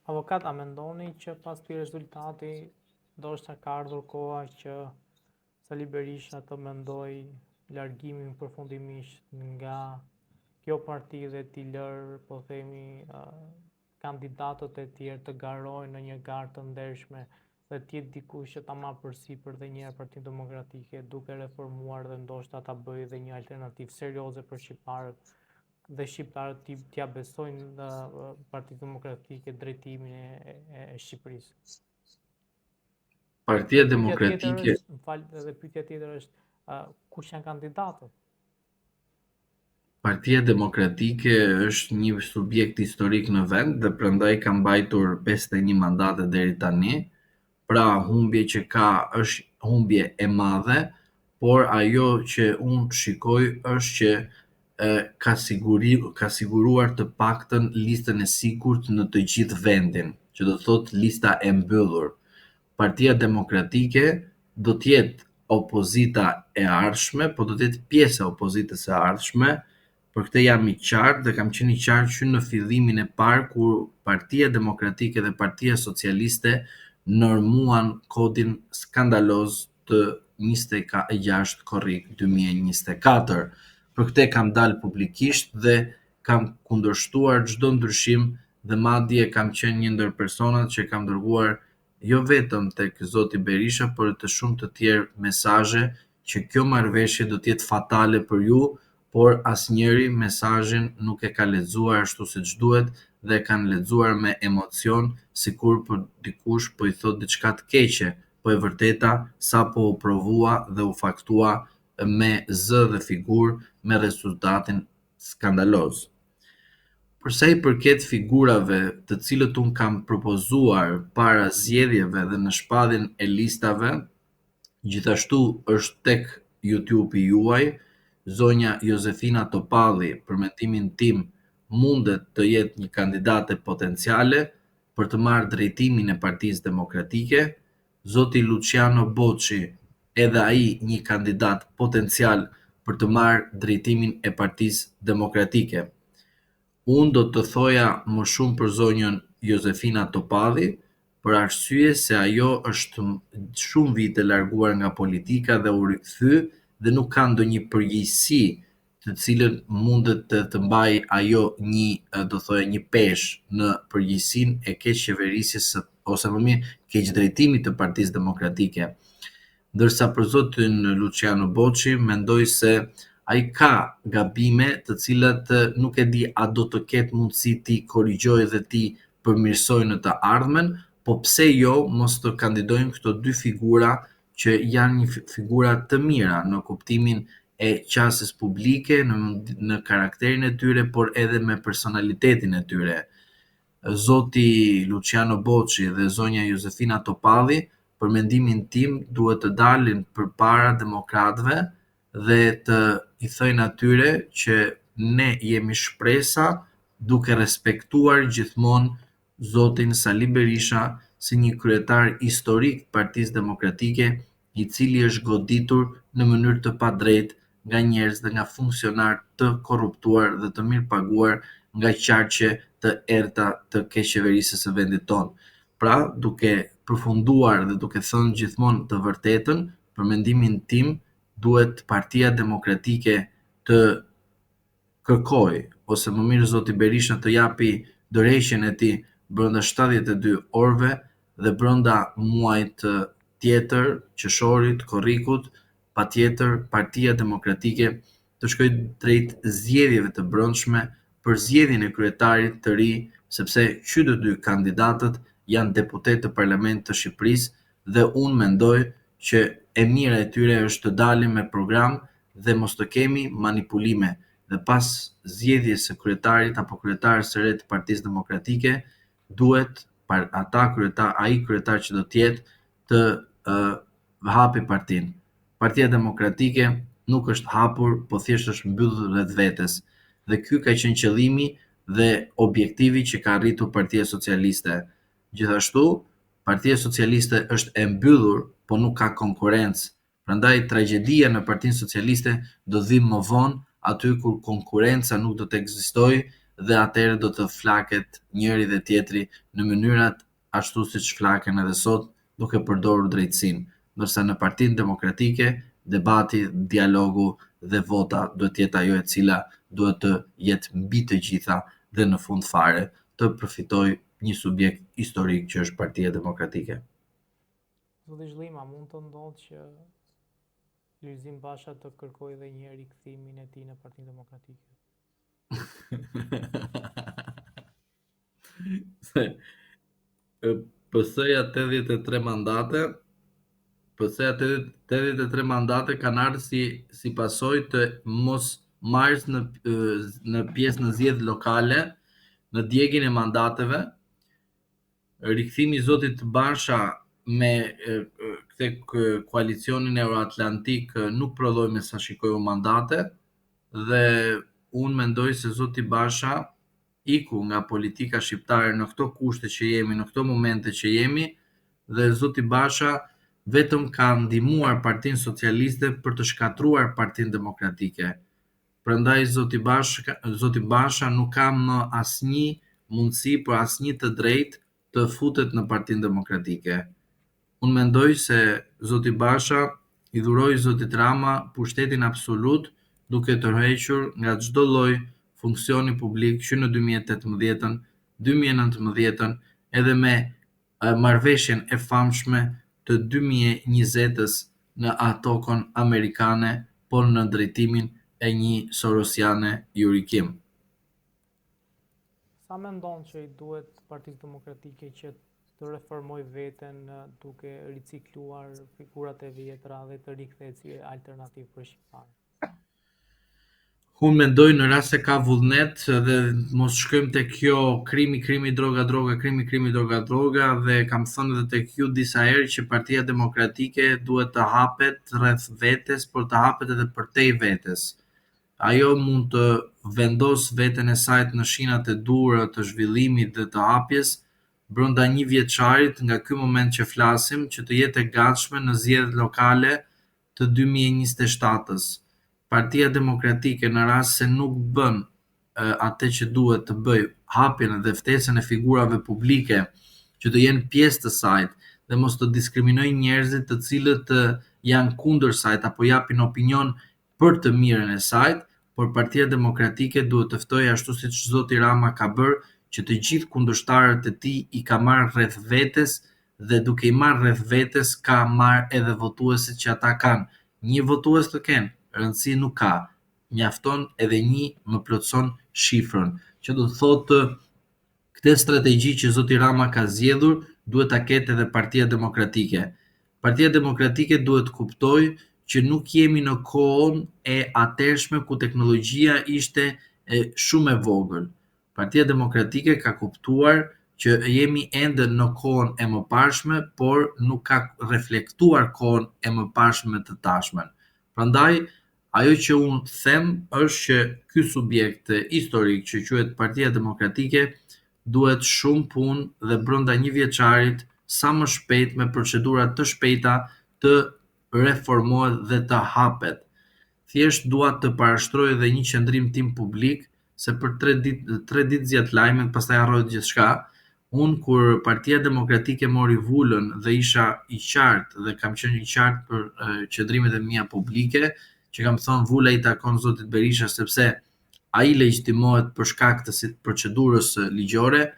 Avokat, a mendoni që pas këtij rezultati ndoshta ka ardhur koha që Sali Berisha të mendoj largimin përfundimisht nga kjo parti dhe t'i lërë, po themi, kandidatët e tjerë të garojnë në një garë të ndershme dhe t'jetë dikush që ta marrë përsipër dhe një herë Partinë Demokratike duke reformuar dhe ndoshta ta bëjë dhe një alternativë serioze për shqiptarët dhe shqiptarët t'ja besojnë në Partinë Demokratike drejtimin e Shqipërisë. Partia Pyetja Demokratike, tjetër është, edhe pyetja tjetër është, kush janë kandidatët? Partia Demokratike është një subjekt historik në vend dhe prandaj ka mbajtur 51 mandate deri tani. Pra humbje që ka është humbje e madhe, por ajo që unë shikoj është që ka siguruar të paktën listën e sigurt në të gjithë vendin, që do thotë lista e mbyllur. Partia Demokratike do të jetë opozita e ardhshme, po do të jetë pjesë e opozitës së ardhshme. Për këtë jam i qartë dhe kam qenë i qartë që në fillimin e parë kur Partia Demokratike dhe Partia Socialiste normuan kodin skandaloz të 26 korrik 2024. Për këtë kam dalë publikisht dhe kam kundërshtuar çdo ndryshim dhe madje kam qenë një ndër personat që kam dërguar jo vetëm tek zoti Berisha, por të shumë të tjerë mesazhe që kjo marrëveshje do të jetë fatale për ju, por asnjëri mesazhin nuk e ka lexuar ashtu siç duhet dhe e kanë lexuar me emocion, sikur për dikush po i thot diçka të keqe, po e vërteta sapo u provua dhe u faktua me zë dhe figurë me rezultatin skandaloz. Për sa i përket figurave të cilët un kam propozuar para zgjedhjeve dhe në shpadhjen e listave, gjithashtu është tek YouTube-i juaj, zonja Josefina Topalli, për mendimin tim, mundet të jetë një kandidate potenciale për të marrë drejtimin e Partisë Demokratike, zoti Luciano Boçi, edhe ai një kandidat potencial për të marrë drejtimin e Partisë Demokratike. Unë do të thoja më shumë për zonjën Josefina Topalli, për arsye se ajo është shumë vite larguar nga politika dhe u rikthy dhe nuk ka ndonjë përgjegjësi të cilën mundet të mbajë ajo një peshë në përgjegjësinë e keq qeverisjes ose më mirë keq drejtimit të Partisë Demokratike. Ndërsa për zotin Luciano Boçi mendoj se ai ka gabime të cilat nuk e di a do të ketë mundësi ti korrigjojë dhe ti përmirësojë në të ardhmen, po pse jo mos të kandidojnë këto dy figura që janë një figura të mira në kuptimin e qasjes publike, në karakterin e tyre, por edhe me personalitetin e tyre. Zoti Luciano Boçi dhe zonja Josefina Topalli, për mendimin tim, duhet të dalin përpara demokratëve dhe të i thëjnë atyre që ne jemi shpresa duke respektuar gjithmonë zotin Sali Berisha si një kryetar historik të Partisë Demokratike, i cili është goditur në mënyrë të padrejtë nga njerëz dhe nga funksionar të korruptuar dhe të mirëpaguar nga qarqe të errta të keqeverisjes së vendit tonë. Pra, duke përfunduar dhe duke thënë gjithmonë të vërtetën, për mendimin tim, duhet Partia Demokratike të kërkojë, ose më mirë zoti Berisha të japi dorëheqjen e tij brenda 72 orëve dhe brenda muajit tjetër, qershorit, korrikut, patjetër Partia Demokratike të shkojë drejt zgjedhjeve të brendshme për zgjedhjen e kryetarit të ri, sepse qytë dy kandidatët janë deputet të Parlamentit të Shqipërisë dhe unë mendoj që e mira e tyre është të dalin me program dhe mos të kemi manipulime. Dhe pas zgjedhjes së kryetarit apo kryetares së re të Partisë Demokratike, duhet ai kryetar që do të jetë të hapi partinë. Partia Demokratike nuk është hapur, po thjesht është mbyllur rreth vetes. Dhe ky ka qenë qëllimi dhe objektivi që ka arritur Partia Socialiste. Gjithashtu, Partia Socialiste është e mbyllur, po nuk ka konkurrencë. Prandaj tragjedia në Partinë Socialiste do të vijë më vonë, aty kur konkurenca nuk do të ekzistojë dhe atëherë do të flaket njëri dhe tjetri në mënyrat ashtu siç flaken edhe sot, duke përdorur drejtësinë, ndërsa në Partinë Demokratike debati, dialogu dhe vota duhet të jetë ajo e cila duhet të jetë mbi të gjitha dhe në fund fare të përfitojë një subjekt historik që është Partia Demokratike. Zoti Zhllima, mund të ndodhë që Lulzim Basha të kërkojë edhe një herë rikthimin e tij në Partinë Demokratike? PS-ja 83 mandate, PS-ja 83 mandate kanë ardhur si pasojë të mos marrjes në pjesë në zgjedhje lokale në djegjen e mandateve. Rikthimi i zotit Basha me këtë koalicionin euroatlantik nuk prodhoi me sa shikoj unë mandate dhe unë mendoj se zoti Basha iku nga politika shqiptare në këto kushte që jemi, në këto momente që jemi, dhe zoti Basha vetëm ka ndihmuar Partinë Socialiste për të shkatruar Partinë Demokratike. Prandaj zoti Basha nuk ka më asnjë mundësi për asnjë të drejtë të futet në Partinë Demokratike. Unë mendoj se zoti Basha i dhuroi zotit Rama pushtetin absolut duke tërhequr nga çdo lloj funksioni publik që në 2018-ën, 2019-ën edhe me marrëveshjen e famshme të 2020-s në atokon amerikane, por në drejtimin e një sorosiane jurikim. Sa mendon që i duhet Partisë Demokratike që të reformoj veten duke ricikluar figurat e vjetra dhe të rikthehet si alternativë për shqiptarët? Unë mendoj në rast se ka vullnet dhe mos shkojmë tek kjo krimi droga dhe kam thënë edhe tek ju disa herë që Partia Demokratike duhet të hapet rreth vetes, por të hapet edhe përtej vetes. Ajo mund të vendos veten e saj në shinat e duhura të zhvillimit dhe të hapjes brenda një vjeçarit nga ky moment që flasim, që të jetë e gatshme në zgjedhjet lokale të 2027-s. Partia Demokratike në rast se nuk bën atë që duhet të bëj, hapjen dhe ftesën e figurave publike që të jenë pjesë të saj dhe mos të diskriminojë njerëzit të cilët janë kundër saj apo japin opinion për të mirën e saj, por Partia Demokratike duhet të ftojë ashtu siç zoti Rama ka bërë, që të gjithë kundërshtarët e tij i ka marrë rreth vetes dhe duke i marrë rreth vetes ka marrë edhe votuesit që ata kanë. Një votues të kenë, rëndësi nuk ka. Mjafton edhe një më plotson shifrën, që do të thotë këtë strategji që zoti Rama ka zgjedhur duhet ta ketë edhe Partia Demokratike. Partia Demokratike duhet të kuptojë që nuk jemi në kohën e atërshme ku teknologjia ishte shumë e vogël. Partia Demokratike ka kuptuar që jemi ende në kohën e mëparshme, por nuk ka reflektuar kohën e mëparshme të tashmen. Prandaj, ajo që unë them është që ky subjekt historik që quhet Partia Demokratike duhet shumë punë dhe brenda një vjeçarit sa më shpejt me procedura të shpejta të reformohet dhe të hapet. Thjesht dua të parashtroj edhe një qendrim tim publik se për 3 ditë zgjat lajmet, pastaj harrohet gjithçka. Unë kur Partia Demokratike mori vulën dhe isha i qartë dhe kam qenë i qartë për qëndrimet e mia publike, që kam thënë vula i takon zotit Berisha sepse ai legjitimohet për shkak të procedurës ligjore,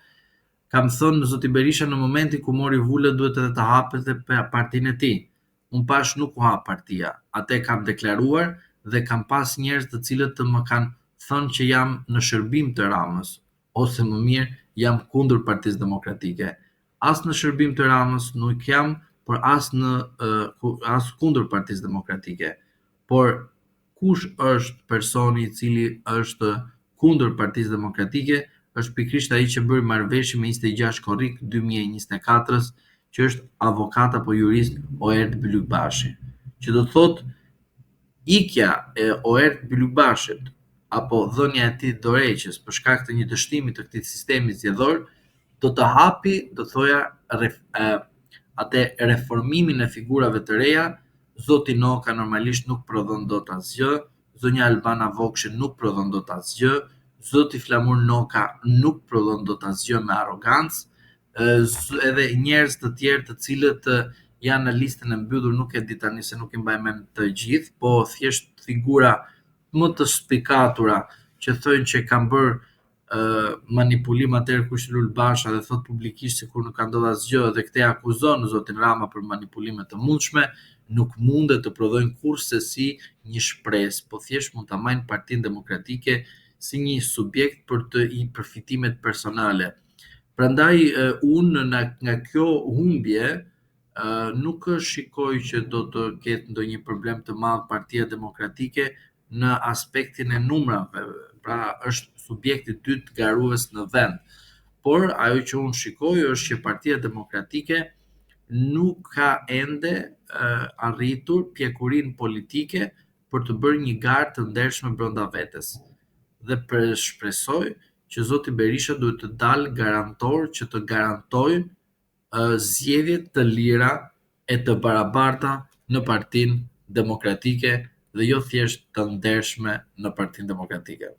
kam thënë zoti Berisha në momentin ku mori vulën duhet edhe të hapet edhe partinë e tij. Unë pash nuk u hap partia. Atë kam deklaruar dhe kam pas njerëz të cilët të më kanë thënë që jam në shërbim të Ramës, ose më mirë jam kundër Partisë Demokratike. As në shërbim të Ramës nuk jam, por as kundër Partisë Demokratike. Por kush është personi i cili është kundër Partisë Demokratike, është pikërisht ai që bëri marrëveshje me 26 korrik 2024-s, që është avokat apo jurist Oert Bylykbashi. Që do të thotë ikja e Oert Bylykbashit apo dhënia e tij dorëheqjes për shkak të një dështimi të këtij sistemi zgjedhor do të hapi, do thoja, atë reformimin e figurave të reja. Zoti Noka normalisht nuk prodhon dot asgjë, zonja Albana Vokshi nuk prodhon dot asgjë, Zoti Flamur Noka nuk prodhon dot asgjë me arrogancë, edhe njerëz të tjerë të cilët janë në listën e mbyllur, nuk e di tani se nuk i mbaj mend të gjithë, po thjesht figura më të spikatura që thojnë që kanë bërë manipulim atëherë kur ishte Lul Basha dhe thot publikisht se kur nuk ka ndodhur asgjë dhe këtë e akuzon zotin Rama për manipulime të mundshme, nuk mundet të prodhojnë kurrësesi një shpresë, po thjesht mund ta marrin Partinë Demokratike si një subjekt për të i përfitimet personale. Prandaj unë nga kjo humbje nuk shikoj që do të ketë ndonjë problem të madh Partia Demokratike në aspektin e numrave, pra është subjekti i dytë garues në vend. Por ajo që unë shikoj është që Partia Demokratike nuk ka ende arritur pjekurinë politike për të bërë një garë të ndershme brenda vetes. Dhe shpresoj që zoti Berisha duhet të dalë garantor që të garantojë zgjedhje të lira e të barabarta në Partinë Demokratike dhe jo thjesht të ndershme në Partinë Demokratike.